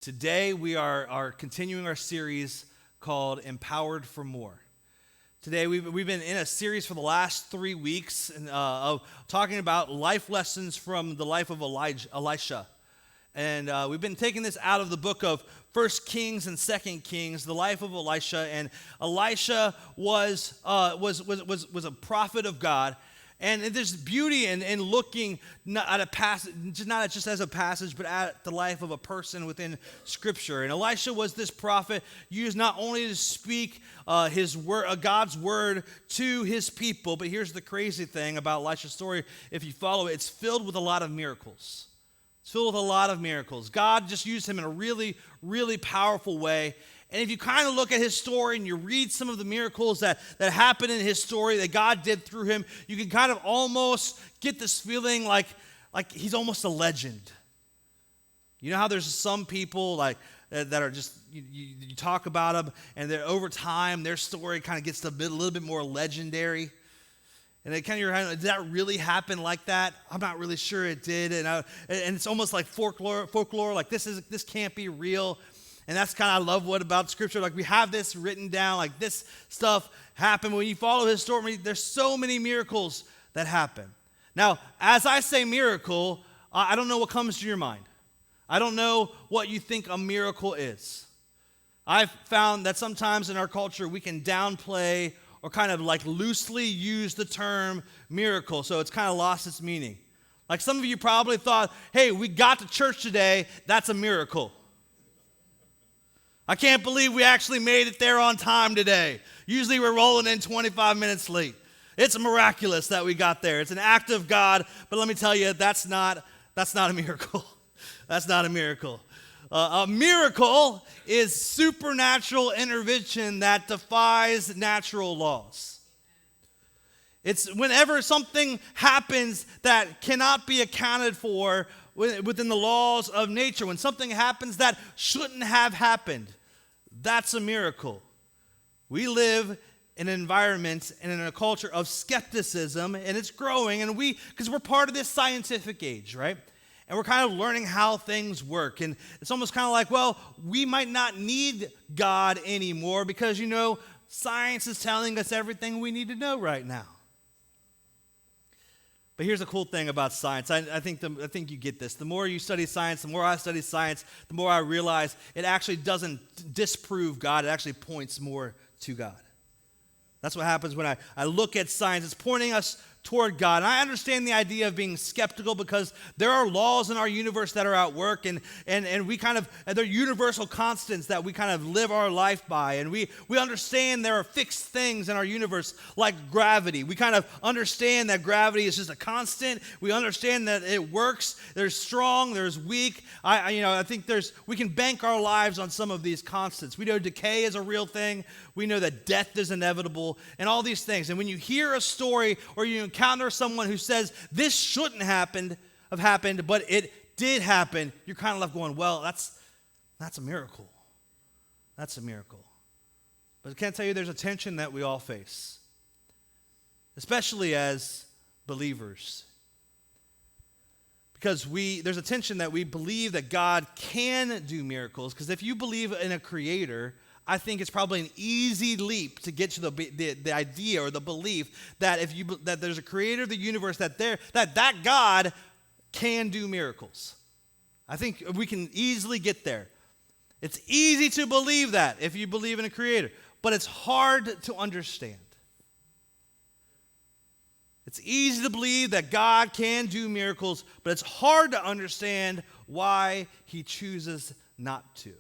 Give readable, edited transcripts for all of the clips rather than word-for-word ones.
Today we are continuing our series called Empowered for More. Today we've been in a series for the last 3 weeks of talking about life lessons from the life of Elisha. And we've been taking this out of the book of 1 Kings and 2 Kings, the life of Elisha. And Elisha was a prophet of God. And there's beauty in looking not at a passage, not just as a passage, but at the life of a person within Scripture. And Elisha was this prophet used not only to speak his word, God's word to his people, but here's the crazy thing about Elisha's story. If you follow it, it's filled with a lot of miracles. It's filled with a lot of miracles. God just used him in a really, really powerful way. And if you kind of look at his story and you read some of the miracles that happened in his story that God did through him, you can kind of almost get this feeling like he's almost a legend. You know how there's some people that are just, you talk about them, and over time their story kind of gets a little bit more legendary. And it kind of, did that really happen like that? I'm not really sure it did. And it's almost like folklore, like this can't be real. And that's kind of, I love what about Scripture, like we have this written down, like this stuff happened. When you follow his story, there's so many miracles that happen. Now, as I say miracle, I don't know what comes to your mind. I don't know what you think a miracle is. I've found that sometimes in our culture we can downplay or kind of like loosely use the term miracle, so it's kind of lost its meaning. Like some of you probably thought, hey, we got to church today, that's a miracle. I can't believe we actually made it there on time today. Usually we're rolling in 25 minutes late. It's miraculous that we got there. It's an act of God, but let me tell you, that's not a miracle. That's not a miracle. A miracle is supernatural intervention that defies natural laws. It's whenever something happens that cannot be accounted for within the laws of nature, when something happens that shouldn't have happened. That's a miracle. We live in an environment and in a culture of skepticism, and it's growing, and because we're part of this scientific age, right? And we're kind of learning how things work, and it's almost kind of like, well, we might not need God anymore because, science is telling us everything we need to know right now. But here's the cool thing about science. I think you get this. The more you study science, the more I study science, the more I realize it actually doesn't disprove God. It actually points more to God. That's what happens when I look at science. It's pointing us toward God. And I understand the idea of being skeptical because there are laws in our universe that are at work, and we they're universal constants that we kind of live our life by. And we understand there are fixed things in our universe like gravity. We kind of understand that gravity is just a constant. We understand that it works. There's strong, there's weak. I think we can bank our lives on some of these constants. We know decay is a real thing. We know that death is inevitable and all these things. And when you hear a story or you encounter someone who says this shouldn't have happened, but it did happen, you're kind of left going, well, that's a miracle. That's a miracle. But I can't tell you there's a tension that we all face, especially as believers. Because there's a tension that we believe that God can do miracles, because if you believe in a creator, I think it's probably an easy leap to get to the idea or the belief that that there's a creator of the universe, that God can do miracles. I think we can easily get there. It's easy to believe that if you believe in a creator, but it's hard to understand. It's easy to believe that God can do miracles, but it's hard to understand why he chooses not to.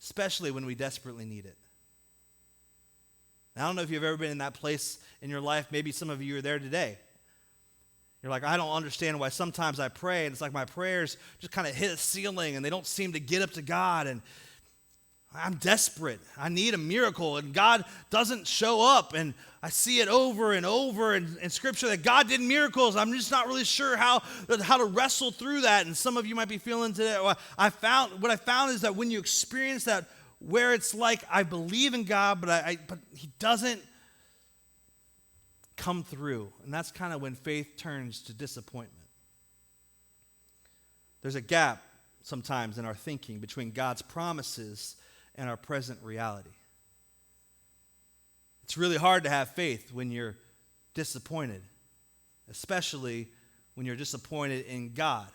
Especially when we desperately need it. Now, I don't know if you've ever been in that place in your life. Maybe some of you are there today. You're like, I don't understand why sometimes I pray, and it's like my prayers just kind of hit a ceiling, and they don't seem to get up to God, and I'm desperate. I need a miracle, and God doesn't show up, and I see it over and over in Scripture that God did miracles. I'm just not really sure how to wrestle through that, and some of you might be feeling today. What I found is that when you experience that, where it's like I believe in God, but He doesn't come through, and that's kind of when faith turns to disappointment. There's a gap sometimes in our thinking between God's promises and our present reality. It's really hard to have faith when you're disappointed, especially when you're disappointed in God.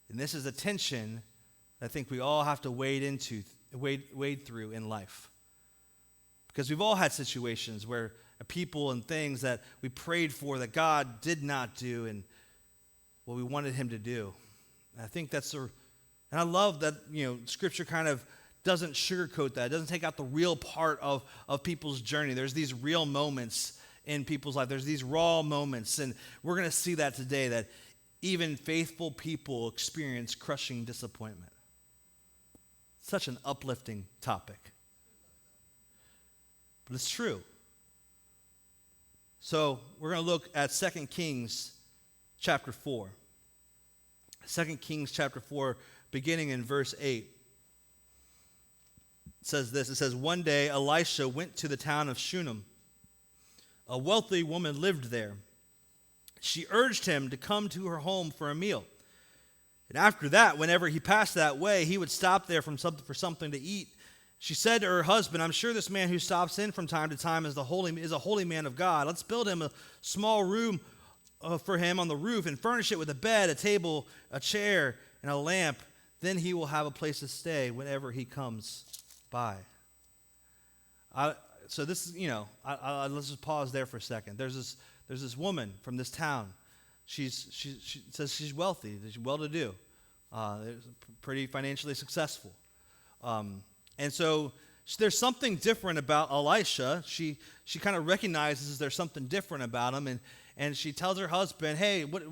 And this is a tension I think we all have to wade through in life. Because we've all had situations where people and things that we prayed for that God did not do and what we wanted him to do. And I think and I love that, Scripture kind of doesn't sugarcoat that. It doesn't take out the real part of people's journey. There's these real moments in people's life. There's these raw moments, and we're going to see that today, that even faithful people experience crushing disappointment. Such an uplifting topic. But it's true. So we're going to look at 2 Kings chapter 4. 2 Kings chapter 4, beginning in verse 8. It says this. It says, "One day Elisha went to the town of Shunem. A wealthy woman lived there. She urged him to come to her home for a meal. And after that, whenever he passed that way, he would stop there for something to eat. She said to her husband, 'I'm sure this man who stops in from time to time is a holy man of God. Let's build him a small room for him on the roof and furnish it with a bed, a table, a chair, and a lamp. Then he will have a place to stay whenever he comes by.'" So this is, let's just pause there for a second. There's this woman from this town. She says she's wealthy, she's well-to-do, pretty financially successful. And so there's something different about Elisha. She kind of recognizes there's something different about him, and she tells her husband, "Hey, what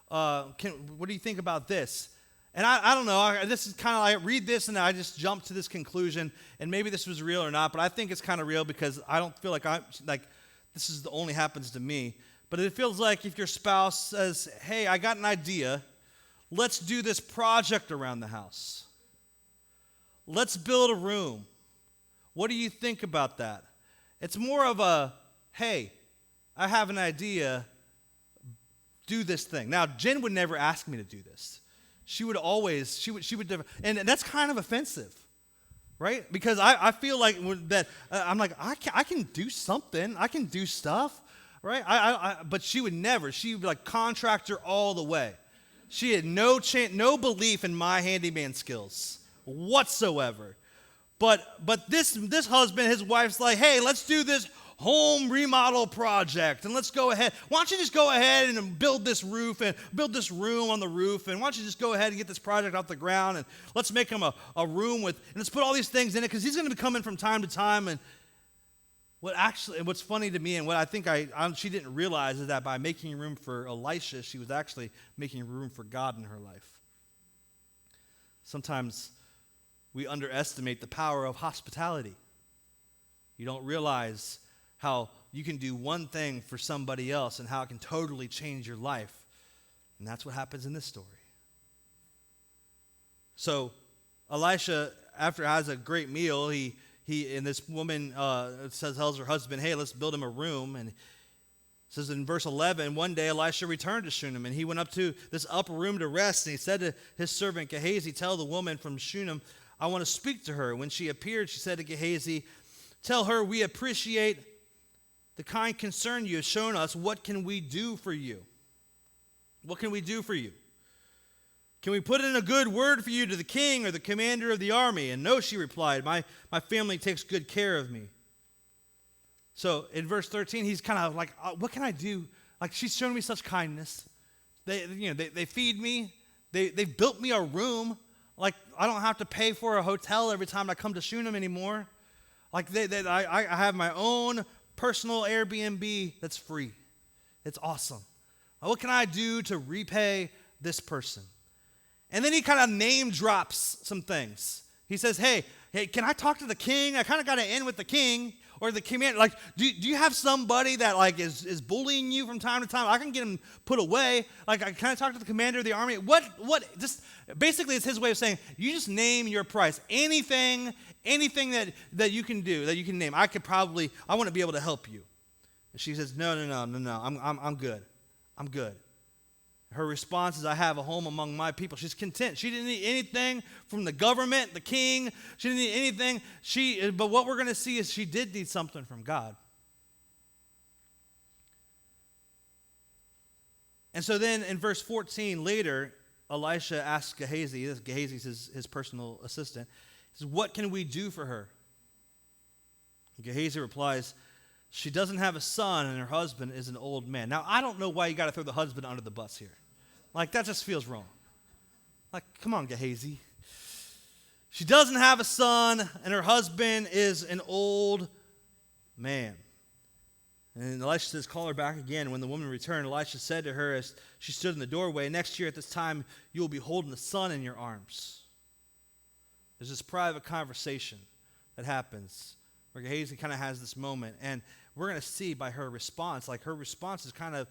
do you think about this?" And I don't know. This is kind of, I read this and I just jump to this conclusion, and maybe this was real or not, but I think it's kind of real because I don't feel like this is only happens to me. But it feels like if your spouse says, "Hey, I got an idea. Let's do this project around the house. Let's build a room. What do you think about that?" It's more of a, "Hey, I have an idea. Do this thing." Now, Jen would never ask me to do this. She would never, and that's kind of offensive, right? Because I feel like that I'm like, I can do something. I can do stuff, right? But she would never. She would be like contractor all the way. She had no belief in my handyman skills whatsoever. But this husband, his wife's like, "Hey, let's do this home remodel project, and let's go ahead. Why don't you just go ahead and build this roof and build this room on the roof, and why don't you just go ahead and get this project off the ground, and let's make him a room and let's put all these things in it, because he's going to be coming from time to time." And what's funny to me, and what I think she didn't realize, is that by making room for Elisha, she was actually making room for God in her life. Sometimes we underestimate the power of hospitality. You don't realize how you can do one thing for somebody else and how it can totally change your life. And that's what happens in this story. So Elisha, after has a great meal, he and this woman tells her husband, "Hey, let's build him a room." And it says in verse 11, "One day Elisha returned to Shunem, and he went up to this upper room to rest. And he said to his servant Gehazi, 'Tell the woman from Shunem, I want to speak to her.' When she appeared, she said to Gehazi, 'Tell her we appreciate the kind concern you have shown us. What can we do for you?' 'What can we do for you? Can we put in a good word for you to the king or the commander of the army?' 'And no,' she replied, my family takes good care of me.'" So in verse 13, he's kind of like, "What can I do? Like, she's shown me such kindness. They feed me. They built me a room. Like, I don't have to pay for a hotel every time I come to Shunem anymore. Like, I have my own personal Airbnb that's free. It's awesome. What can I do to repay this person?" And then he kind of name drops some things. He says, hey, can I talk to the king? I kind of got to end with the king or the commander. Like, do you have somebody that like is bullying you from time to time? I can get him put away. Like, can I talk to the commander of the army? Just basically, it's his way of saying, you just name your price. Anything that you can do, that you can name. I want to be able to help you. And she says, no, I'm good. I'm good. Her response is, I have a home among my people. She's content. She didn't need anything from the government, the king. She didn't need anything. But what we're going to see is she did need something from God. And so then in verse 14, later, Elisha asks Gehazi, Gehazi's his personal assistant, he says, what can we do for her? Gehazi replies, she doesn't have a son and her husband is an old man. Now, I don't know why you got to throw the husband under the bus here. Like, that just feels wrong. Like, come on, Gehazi. She doesn't have a son and her husband is an old man. And Elisha says, call her back again. When the woman returned, Elisha said to her as she stood in the doorway, next year at this time, you will be holding a son in your arms. There's this private conversation that happens where Gehazi kind of has this moment. And we're going to see by her response, like her response is kind of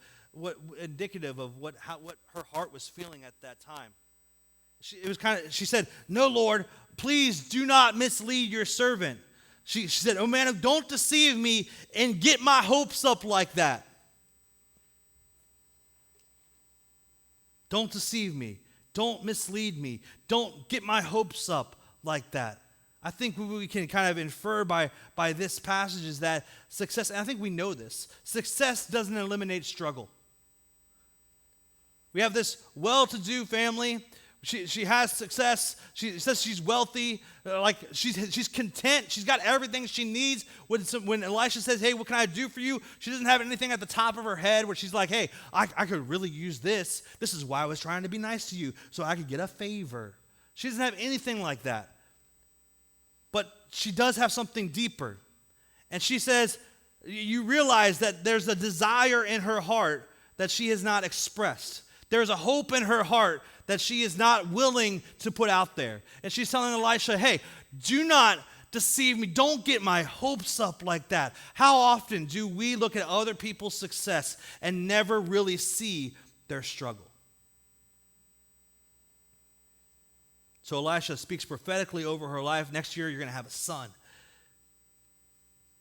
indicative of what her heart was feeling at that time. She said, no, Lord, please do not mislead your servant. She said, oh man, don't deceive me and get my hopes up like that. Don't deceive me. Don't mislead me. Don't get my hopes up like that. I think what we can kind of infer by this passage is that success, and I think we know this, success doesn't eliminate struggle. We have this well-to-do family. She has success. She says she's wealthy. She's content. She's got everything she needs. When Elisha says, hey, what can I do for you? She doesn't have anything at the top of her head where she's like, hey, I could really use this. This is why I was trying to be nice to you, so I could get a favor. She doesn't have anything like that. But she does have something deeper. And she says, you realize that there's a desire in her heart that she has not expressed. There's a hope in her heart that she is not willing to put out there. And she's telling Elisha, hey, do not deceive me. Don't get my hopes up like that. How often do we look at other people's success and never really see their struggle? So Elisha speaks prophetically over her life. Next year, you're going to have a son.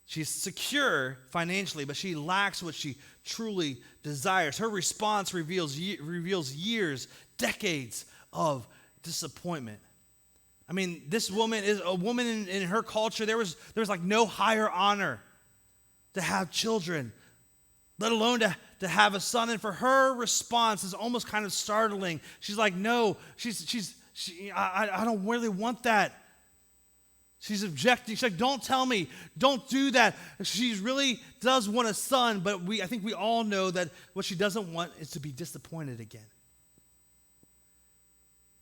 She's secure financially, but she lacks what she truly desires. Her response reveals years, decades of disappointment. I mean, this woman is a woman in her culture. There was like no higher honor to have children, let alone to have a son. And for her response is almost kind of startling. She's like, no, I don't really want that. She's objecting. She's like, don't tell me. Don't do that. She really does want a son, but I think we all know that what she doesn't want is to be disappointed again.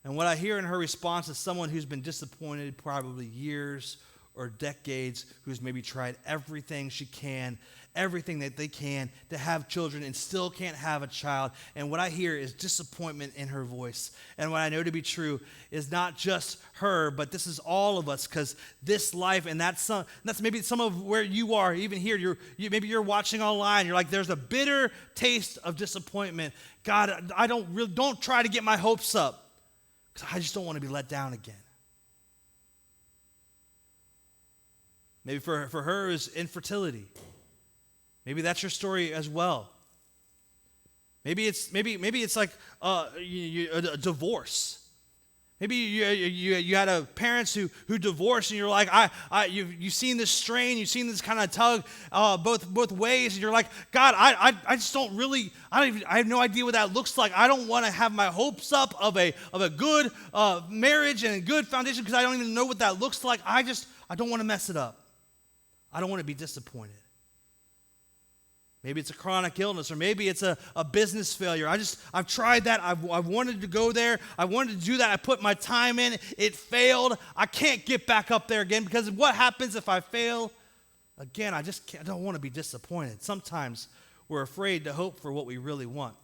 And what I hear in her response is someone who's been disappointed probably years or decades, who's maybe tried everything she can, everything that they can to have children and still can't have a child. And what I hear is disappointment in her voice. And what I know to be true is not just her, but this is all of us, because this life, and that's maybe some of where you are, even here, maybe you're watching online, you're like, there's a bitter taste of disappointment. God, don't try to get my hopes up, because I just don't want to be let down again. Maybe for her is infertility. Maybe that's your story as well. Maybe it's like a divorce. Maybe you had parents who divorced, and you're like, you've seen this strain, you've seen this kind of tug both ways, and you're like, God, I just don't really, I have no idea what that looks like. I don't want to have my hopes up of a good marriage and a good foundation, because I don't even know what that looks like. I don't want to mess it up. I don't want to be disappointed. Maybe it's a chronic illness, or maybe it's a business failure. I've tried that. I've wanted to go there. I wanted to do that. I put my time in. It failed. I can't get back up there again, because what happens if I fail again? I don't want to be disappointed. Sometimes we're afraid to hope for what we really want.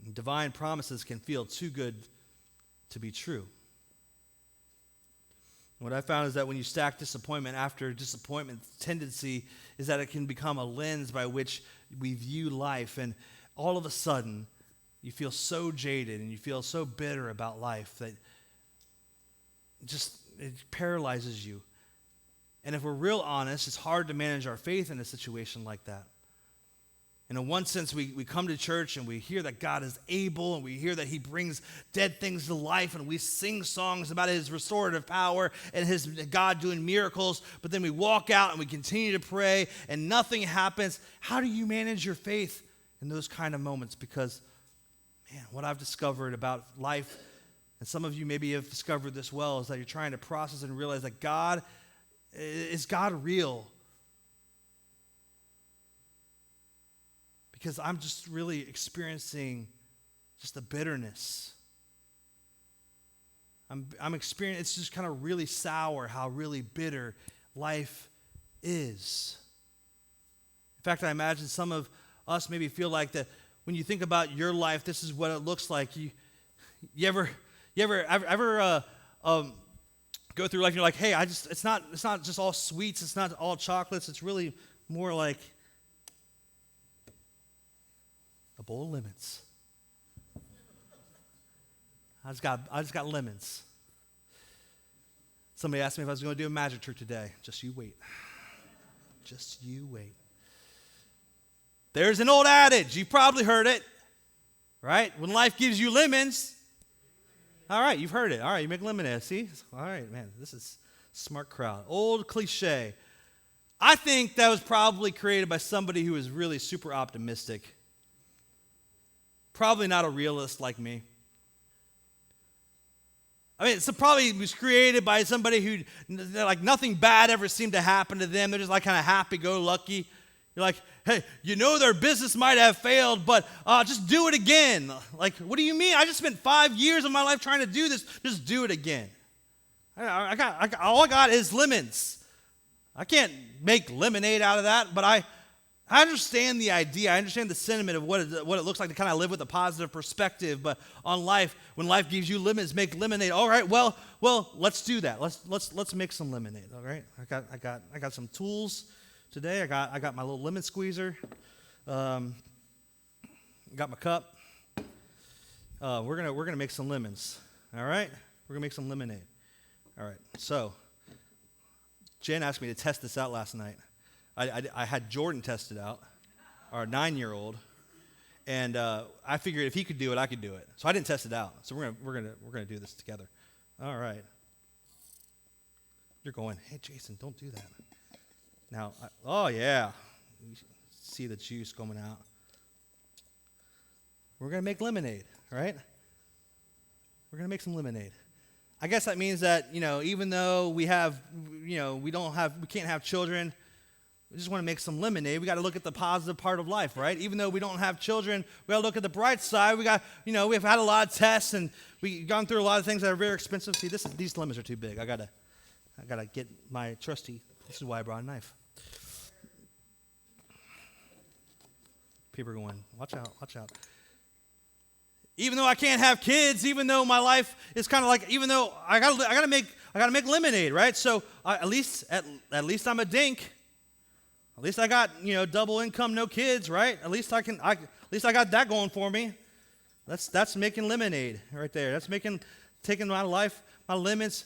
And divine promises can feel too good to be true. What I found is that when you stack disappointment after disappointment, the tendency is that it can become a lens by which we view life. And all of a sudden, you feel so jaded and you feel so bitter about life that it paralyzes you. And if we're real honest, it's hard to manage our faith in a situation like that. And in one sense, we come to church and we hear that God is able, and we hear that he brings dead things to life, and we sing songs about his restorative power and his God doing miracles, but then we walk out and we continue to pray and nothing happens. How do you manage your faith in those kind of moments? Because, man, what I've discovered about life, and some of you maybe have discovered this well, is that you're trying to process and realize that God, is God real? Because I'm just really experiencing just the bitterness. I'm experiencing, it's just kind of really sour how really bitter life is. In fact, I imagine some of us maybe feel like that when you think about your life, this is what it looks like. You ever go through life and you're like, hey, it's not just all sweets, it's not all chocolates, it's really more like a bowl of lemons. I just got lemons. Somebody asked me if I was going to do a magic trick today. Just you wait. Just you wait. There's an old adage. You probably heard it, right? When life gives you lemons. All right, you've heard it. All right, you make lemonade. See? All right, man, this is a smart crowd. Old cliche. I think that was probably created by somebody who was really super optimistic. Probably not a realist like me. I mean, it probably was created by somebody who, like, nothing bad ever seemed to happen to them. They're just like kind of happy-go-lucky. You're like, hey, you know their business might have failed, but just do it again. Like, what do you mean? I just spent 5 years of my life trying to do this. Just do it again. All I got is lemons. I can't make lemonade out of that, but I understand the idea. I understand the sentiment of what it looks like to kind of live with a positive perspective. But on life, when life gives you lemons, make lemonade. All right, well, let's do that. Let's make some lemonade. All right, I got some tools today. I got my little lemon squeezer. Got my cup. We're gonna make some lemons. All right, we're gonna make some lemonade. All right. So Jen asked me to test this out last night. I had Jordan test it out, our 9-year-old, and I figured if he could do it, I could do it. So I didn't test it out. So we're gonna do this together. All right. You're going, hey Jason, don't do that. Now, oh yeah, you see the juice coming out. We're gonna make lemonade, right? We're gonna make some lemonade. I guess that means that even though we can't have children. We just want to make some lemonade. We got to look at the positive part of life, right? Even though we don't have children, we got to look at the bright side. We've had a lot of tests and we've gone through a lot of things that are very expensive. See, these lemons are too big. I gotta get my trusty. This is why I brought a knife. People are going, watch out. Even though I can't have kids, even though my life is kind of like, even though I gotta make lemonade, right? So at least I'm a dink. At least I got, double income, no kids, right? At least I got that going for me. That's making lemonade right there. That's taking my life, my lemons.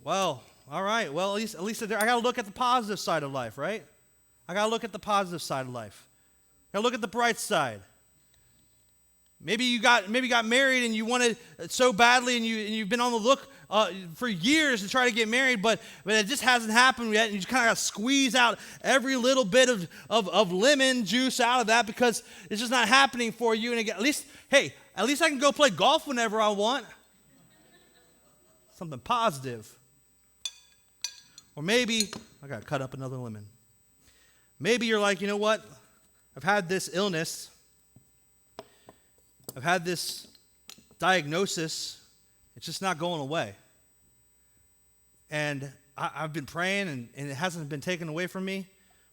Well, all right. Well, at least I got to look at the positive side of life, right? I got to look at the positive side of life. I got to look at the bright side. Maybe you got married and you wanted it so badly, and you've been on the look for years to try to get married, but it just hasn't happened yet. And you just kind of got to squeeze out every little bit of lemon juice out of that because it's just not happening for you. And at least I can go play golf whenever I want. Something positive. Or maybe I got to cut up another lemon. Maybe you're like, you know what? I've had this illness. I've had this diagnosis. It's just not going away. And I've been praying, and it hasn't been taken away from me.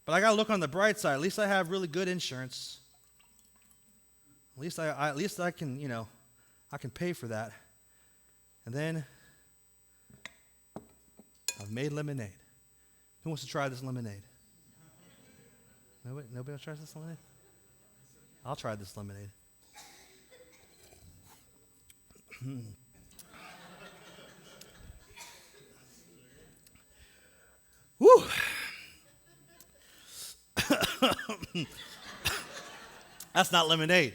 But I got to look on the bright side. At least I have really good insurance. At least I can, I can pay for that. And then I've made lemonade. Who wants to try this lemonade? Nobody wants to try this lemonade? I'll try this lemonade. Woo! That's not lemonade.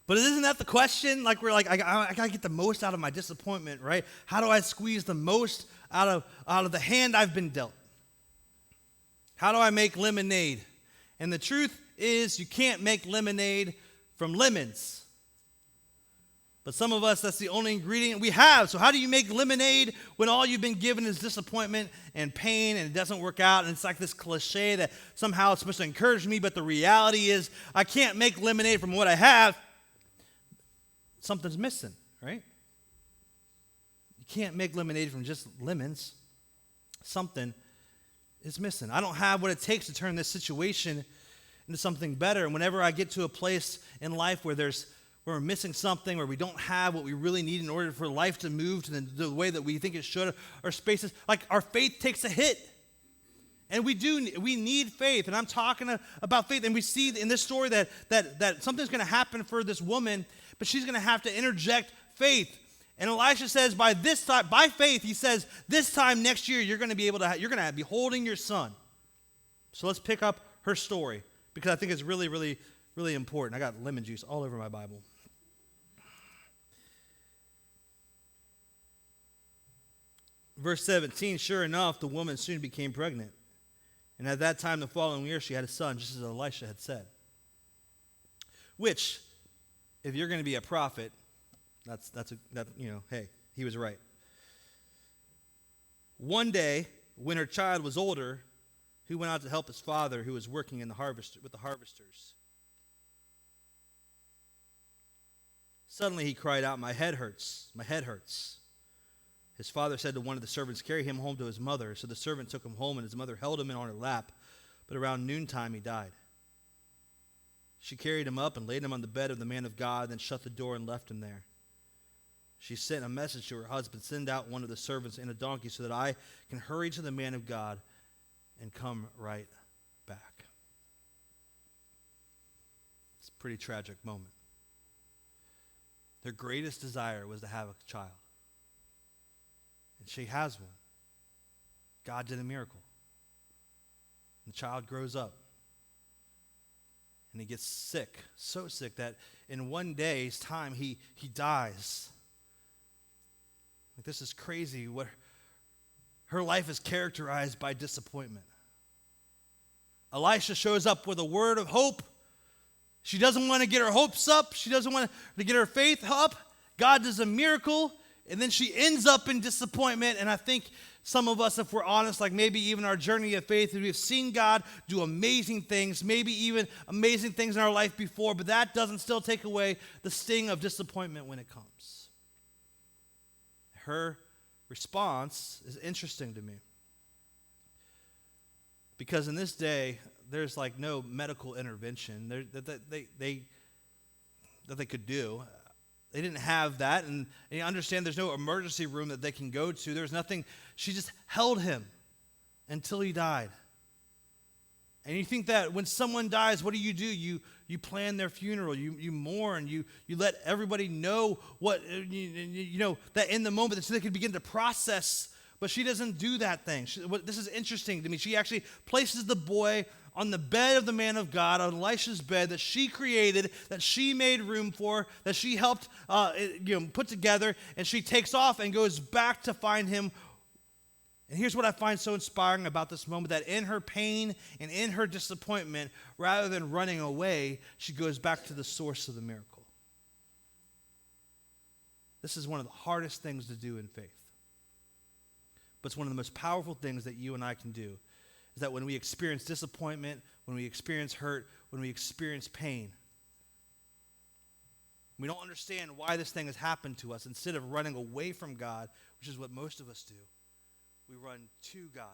But isn't that the question? Like we're like, I got to get the most out of my disappointment, right? How do I squeeze the most out of the hand I've been dealt? How do I make lemonade? And the truth is you can't make lemonade from lemons. But some of us, that's the only ingredient we have. So how do you make lemonade when all you've been given is disappointment and pain and it doesn't work out? And it's like this cliche that somehow it's supposed to encourage me, but the reality is I can't make lemonade from what I have. Something's missing, right? You can't make lemonade from just lemons. Something is missing. I don't have what it takes to turn this situation into something better. And whenever I get to a place in life where we're missing something, where we don't have what we really need in order for life to move to the way that we think it should, our spaces, like our faith takes a hit. And we need faith. And I'm talking about faith. And we see in this story that something's going to happen for this woman, but she's going to have to interject faith. And Elisha says, by faith, he says, this time next year, you're going to be holding your son. So let's pick up her story, because I think it's really, really, really important. I got lemon juice all over my Bible. Verse 17, sure enough, the woman soon became pregnant. And at that time, the following year, she had a son, just as Elisha had said. Which, if you're going to be a prophet, hey, he was right. One day, when her child was older, he went out to help his father, who was working with the harvesters. Suddenly he cried out, my head hurts, my head hurts. His father said to one of the servants, carry him home to his mother. So the servant took him home, and his mother held him on her lap. But around noontime he died. She carried him up and laid him on the bed of the man of God, then shut the door and left him there. She sent a message to her husband, send out one of the servants in a donkey so that I can hurry to the man of God and come right back. It's a pretty tragic moment. Their greatest desire was to have a child. And she has one. God did a miracle. The child grows up. And he gets sick, so sick that in one day's time he dies. Like, this is crazy. What her life is characterized by disappointment. Elisha shows up with a word of hope. She doesn't want to get her hopes up. She doesn't want to get her faith up. God does a miracle, and then she ends up in disappointment. And I think some of us, if we're honest, like maybe even our journey of faith, we've seen God do amazing things, maybe even amazing things in our life before, but that doesn't still take away the sting of disappointment when it comes. Her response is interesting to me, because in this day, there's like no medical intervention that they could do. They didn't have that, and you understand there's no emergency room that they can go to. There's nothing. She just held him until he died. And you think that when someone dies, what do? You plan their funeral. You mourn. You let everybody know what, that in the moment so they can begin to process. But she doesn't do that thing. This is interesting to me. She actually places the boy on the bed of the man of God, on Elisha's bed that she created, that she made room for, that she helped put together, and she takes off and goes back to find him. And here's what I find so inspiring about this moment, that in her pain and in her disappointment, rather than running away, she goes back to the source of the miracle. This is one of the hardest things to do in faith. But it's one of the most powerful things that you and I can do, is that when we experience disappointment, when we experience hurt, when we experience pain, we don't understand why this thing has happened to us. Instead of running away from God, which is what most of us do, we run to God,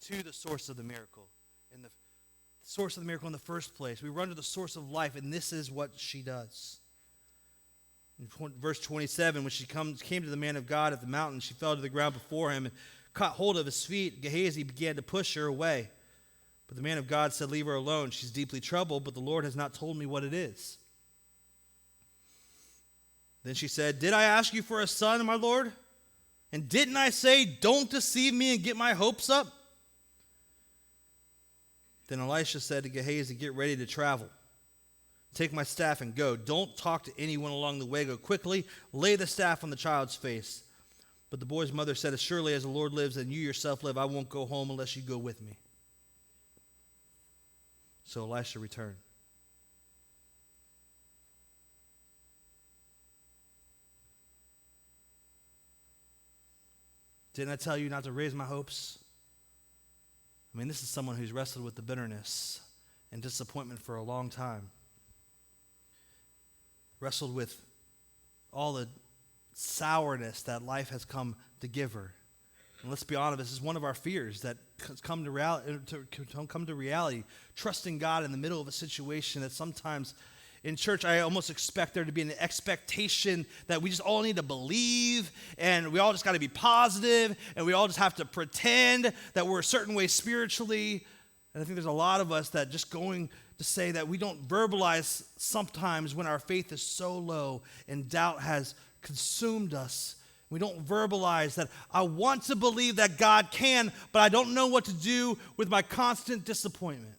to the source of the miracle. And the source of the miracle in the first place. We run to the source of life, and this is what she does. In verse 27, when she came to the man of God at the mountain, she fell to the ground before him and caught hold of his feet. Gehazi began to push her away. But the man of God said, leave her alone. She's deeply troubled, but the Lord has not told me what it is. Then she said, did I ask you for a son, my Lord? And didn't I say, don't deceive me and get my hopes up? Then Elisha said to Gehazi, get ready to travel. Take my staff and go. Don't talk to anyone along the way. Go quickly. Lay the staff on the child's face. But the boy's mother said, as surely as the Lord lives and you yourself live, I won't go home unless you go with me. So Elisha returned. Didn't I tell you not to raise my hopes? I mean, this is someone who's wrestled with the bitterness and disappointment for a long time. Wrestled with all the sourness that life has come to give her. And let's be honest, this is one of our fears that come to reality. Trusting God in the middle of a situation that sometimes in church, I almost expect there to be an expectation that we just all need to believe, and we all just got to be positive, and we all just have to pretend that we're a certain way spiritually. And I think there's a lot of us that just going to say that we don't verbalize sometimes when our faith is so low and doubt has consumed us. We don't verbalize that I want to believe that God can, but I don't know what to do with my constant disappointment.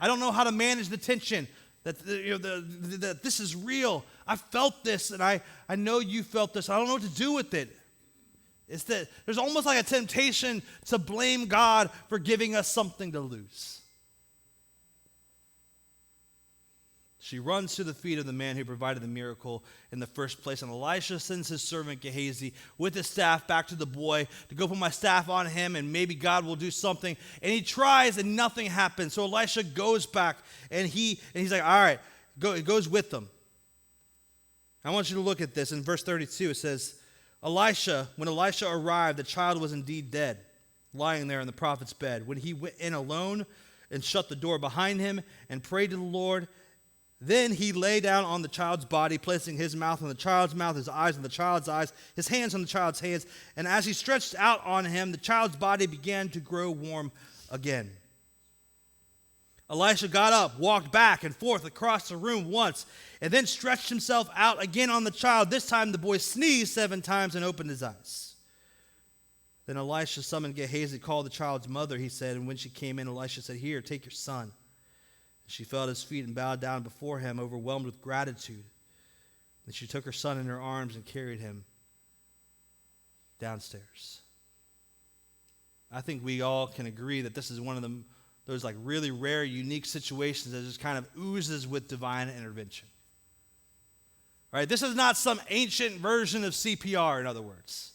I don't know how to manage the tension. That this is real. I felt this, and I know you felt this. I don't know what to do with it. It's that there's almost like a temptation to blame God for giving us something to lose. She runs to the feet of the man who provided the miracle in the first place, and Elisha sends his servant Gehazi with his staff back to the boy to go put my staff on him, and maybe God will do something. And he tries, and nothing happens. So Elisha goes back, and he's like, all right, he goes with them. I want you to look at this. In verse 32, it says, when Elisha arrived, the child was indeed dead, lying there in the prophet's bed. When he went in alone and shut the door behind him and prayed to the Lord, then he lay down on the child's body, placing his mouth on the child's mouth, his eyes on the child's eyes, his hands on the child's hands. And as he stretched out on him, the child's body began to grow warm again. Elisha got up, walked back and forth across the room once, and then stretched himself out again on the child. This time the boy sneezed 7 times and opened his eyes. Then Elisha summoned Gehazi, called the child's mother, he said, and when she came in, Elisha said, here, take your son. She fell at his feet and bowed down before him, overwhelmed with gratitude. And she took her son in her arms and carried him downstairs. I think we all can agree that this is one of those like really rare, unique situations that just kind of oozes with divine intervention. All right, this is not some ancient version of CPR, in other words.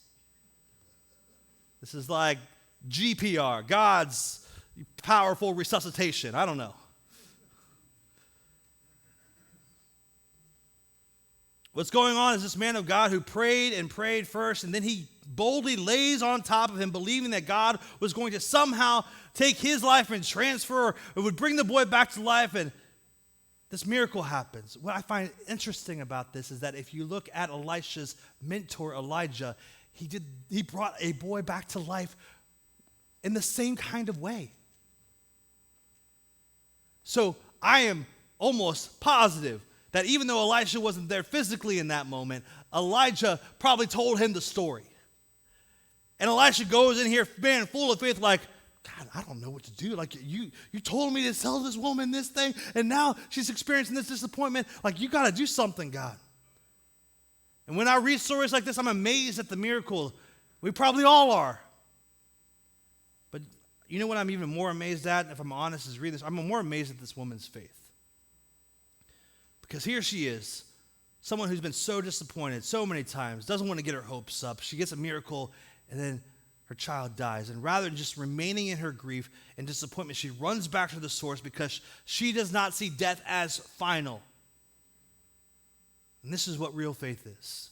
This is like GPR, God's powerful resuscitation. I don't know. What's going on is this man of God who prayed and prayed first, and then he boldly lays on top of him, believing that God was going to somehow take his life and transfer, or would bring the boy back to life, and this miracle happens. What I find interesting about this is that if you look at Elisha's mentor, Elijah, he brought a boy back to life in the same kind of way. So I am almost positive that even though Elisha wasn't there physically in that moment, Elijah probably told him the story. And Elisha goes in here, man, full of faith, like, God, I don't know what to do. Like, you told me to tell this woman this thing, and now she's experiencing this disappointment. Like, you got to do something, God. And when I read stories like this, I'm amazed at the miracle. We probably all are. But you know what I'm even more amazed at, if I'm honest, is read this. I'm more amazed at this woman's faith. Because here she is, someone who's been so disappointed so many times, doesn't want to get her hopes up. She gets a miracle, and then her child dies. And rather than just remaining in her grief and disappointment, she runs back to the source because she does not see death as final. And this is what real faith is.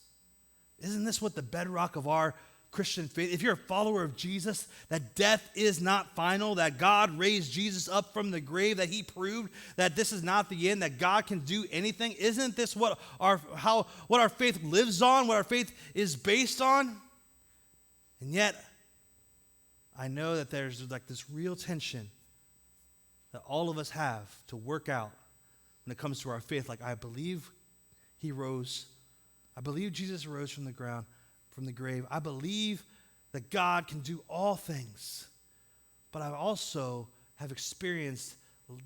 Isn't this what the bedrock of our Christian faith? If you're a follower of Jesus, that death is not final, that God raised Jesus up from the grave, that he proved that this is not the end, that God can do anything. Isn't this what our faith lives on, what our faith is based on? And yet, I know that there's like this real tension that all of us have to work out when it comes to our faith. Like, I believe he rose. I believe Jesus rose from the ground, from the grave. I believe that God can do all things. But I also have experienced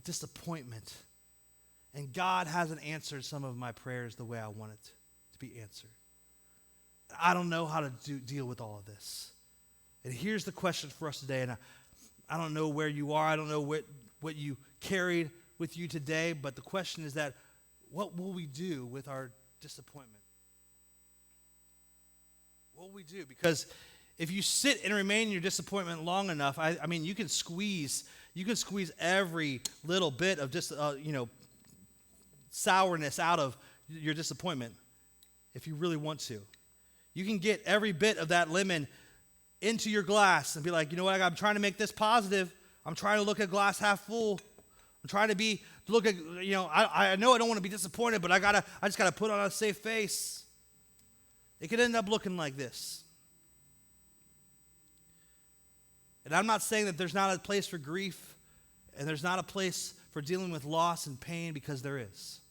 disappointment. And God hasn't answered some of my prayers the way I want it to be answered. I don't know how to deal with all of this. And here's the question for us today. And I don't know where you are. I don't know what you carried with you today. But the question is that, what will we do with our disappointment? What will we do? Because if you sit and remain in your disappointment long enough, I mean, you can squeeze every little bit of sourness out of your disappointment if you really want to. You can get every bit of that lemon into your glass and be like, you know what, I'm trying to make this positive. I'm trying to look at glass half full. I'm trying to look at, I know I don't want to be disappointed, but I just gotta put on a safe face. It could end up looking like this. And I'm not saying that there's not a place for grief and there's not a place for dealing with loss and pain, because there is.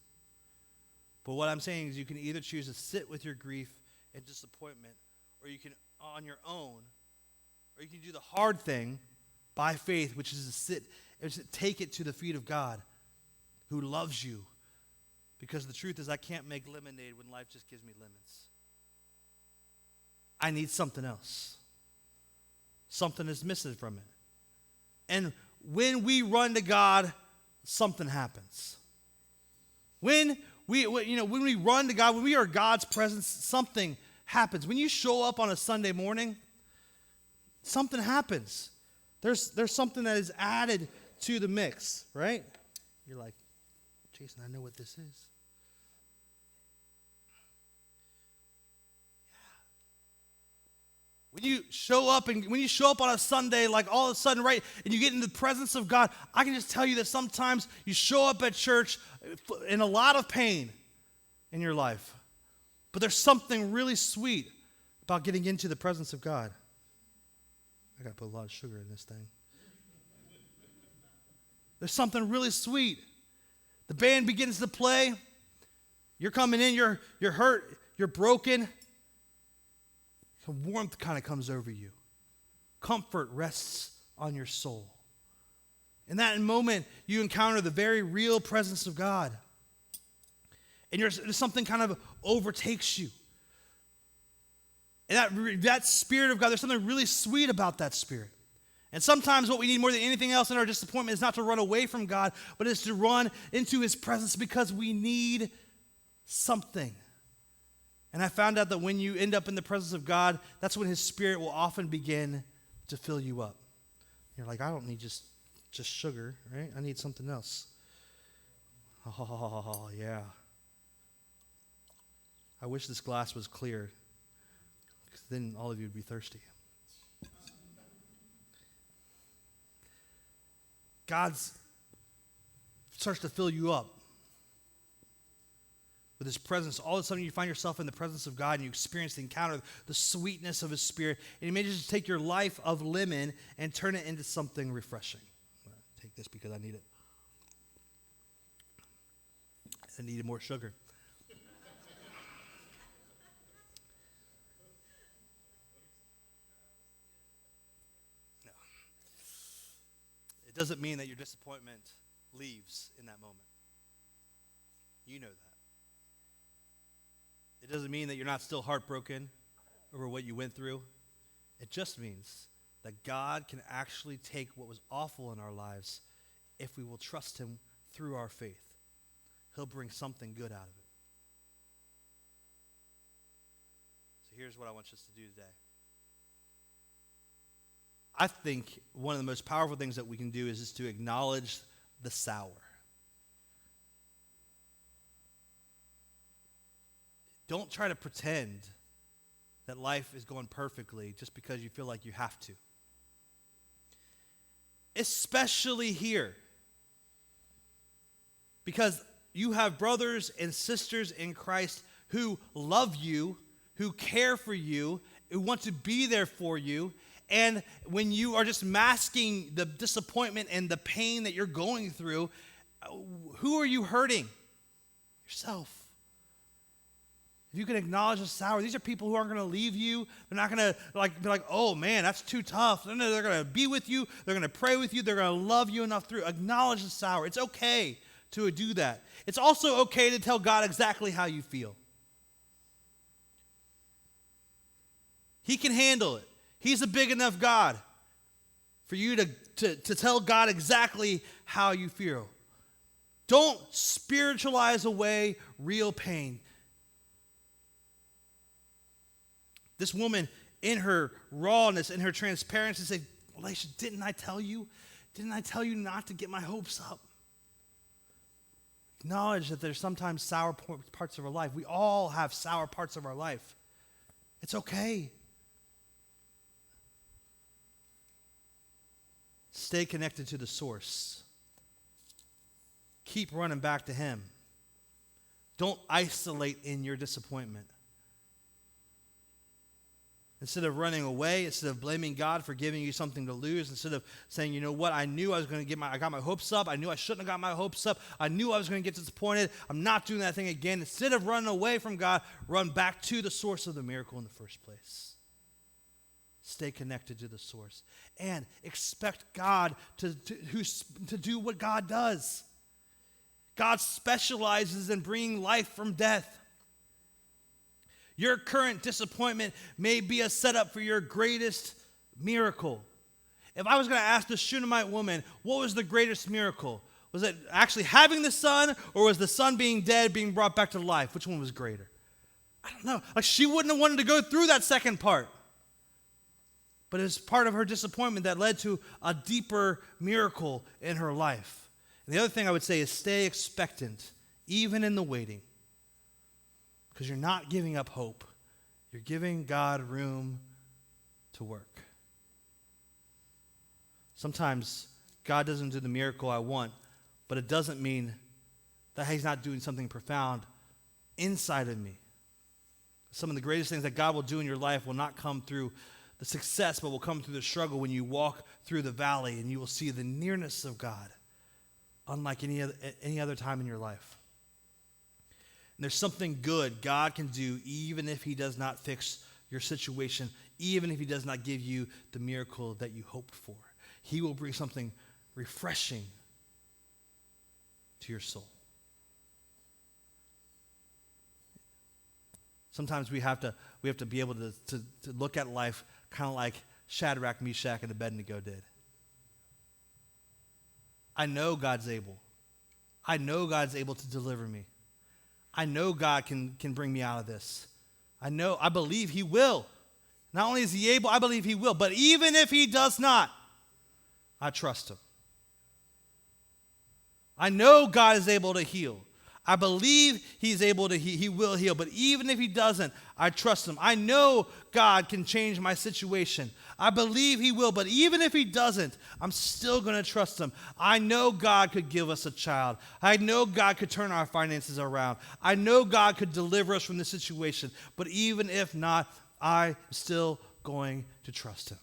But what I'm saying is you can either choose to sit with your grief and disappointment, or you can, on your own, or you can do the hard thing by faith, which is to take it to the feet of God, who loves you. Because the truth is, I can't make lemonade when life just gives me lemons. I need something else. Something is missing from it. And when we run to God, something happens. When we run to God, when we are God's presence, something happens. When you show up on a Sunday morning, something happens. There's something that is added to the mix, right? You're like, Jason, I know what this is. When you show up on a Sunday, like all of a sudden, right, and you get in the presence of God, I can just tell you that sometimes you show up at church in a lot of pain in your life. But there's something really sweet about getting into the presence of God. I got to put a lot of sugar in this thing. There's something really sweet. The band begins to play. You're coming in, you're hurt, you're broken. Some warmth kind of comes over you. Comfort rests on your soul. In that moment, you encounter the very real presence of God. And something kind of overtakes you. And that Spirit of God, there's something really sweet about that Spirit. And sometimes what we need more than anything else in our disappointment is not to run away from God, but is to run into His presence, because we need something. And I found out that when you end up in the presence of God, that's when His Spirit will often begin to fill you up. You're like, I don't need just sugar, right? I need something else. Oh, yeah. I wish this glass was clear, because then all of you would be thirsty. God starts to fill you up with His presence. All of a sudden you find yourself in the presence of God and you experience the encounter, the sweetness of His Spirit. And He may just take your life of lemon and turn it into something refreshing. I'm going to take this because I need it. I needed more sugar. No. It doesn't mean that your disappointment leaves in that moment. You know that. It doesn't mean that you're not still heartbroken over what you went through. It just means that God can actually take what was awful in our lives if we will trust Him through our faith. He'll bring something good out of it. So here's what I want us to do today. I think one of the most powerful things that we can do is just to acknowledge the sour. Don't try to pretend that life is going perfectly just because you feel like you have to. Especially here. Because you have brothers and sisters in Christ who love you, who care for you, who want to be there for you. And when you are just masking the disappointment and the pain that you're going through, who are you hurting? Yourself. If you can acknowledge the sour, these are people who aren't going to leave you. They're not going to be like, oh man, that's too tough. No, they're going to be with you. They're going to pray with you. They're going to love you enough through. Acknowledge the sour. It's okay to do that. It's also okay to tell God exactly how you feel. He can handle it. He's a big enough God for you to tell God exactly how you feel. Don't spiritualize away real pain. This woman, in her rawness, in her transparency, said, Elisha, didn't I tell you? Didn't I tell you not to get my hopes up? Acknowledge that there's sometimes sour parts of our life. We all have sour parts of our life. It's okay. Stay connected to the source. Keep running back to him. Don't isolate in your disappointment. Instead of running away, instead of blaming God for giving you something to lose, instead of saying, you know what, I knew I was going to I got my hopes up. I knew I shouldn't have got my hopes up. I knew I was going to get disappointed. I'm not doing that thing again. Instead of running away from God, run back to the source of the miracle in the first place. Stay connected to the source. And expect God to do what God does. God specializes in bringing life from death. Your current disappointment may be a setup for your greatest miracle. If I was going to ask the Shunammite woman, what was the greatest miracle? Was it actually having the son, or was the son being dead, being brought back to life? Which one was greater? I don't know. Like, she wouldn't have wanted to go through that second part. But it was part of her disappointment that led to a deeper miracle in her life. And the other thing I would say is stay expectant, even in the waiting. Because you're not giving up hope. You're giving God room to work. Sometimes God doesn't do the miracle I want, but it doesn't mean that he's not doing something profound inside of me. Some of the greatest things that God will do in your life will not come through the success, but will come through the struggle when you walk through the valley, and you will see the nearness of God unlike any other time in your life. And there's something good God can do even if he does not fix your situation, even if he does not give you the miracle that you hoped for. He will bring something refreshing to your soul. Sometimes we have to be able to look at life kind of like Shadrach, Meshach, and Abednego did. I know God's able. I know God's able to deliver me. I know God can bring me out of this. I believe he will. Not only is he able, I believe he will. But even if he does not, I trust him. I know God is able to heal. I believe he's able to, he will heal. But even if he doesn't, I trust him. I know God can change my situation. I believe he will. But even if he doesn't, I'm still going to trust him. I know God could give us a child. I know God could turn our finances around. I know God could deliver us from this situation. But even if not, I'm still going to trust him.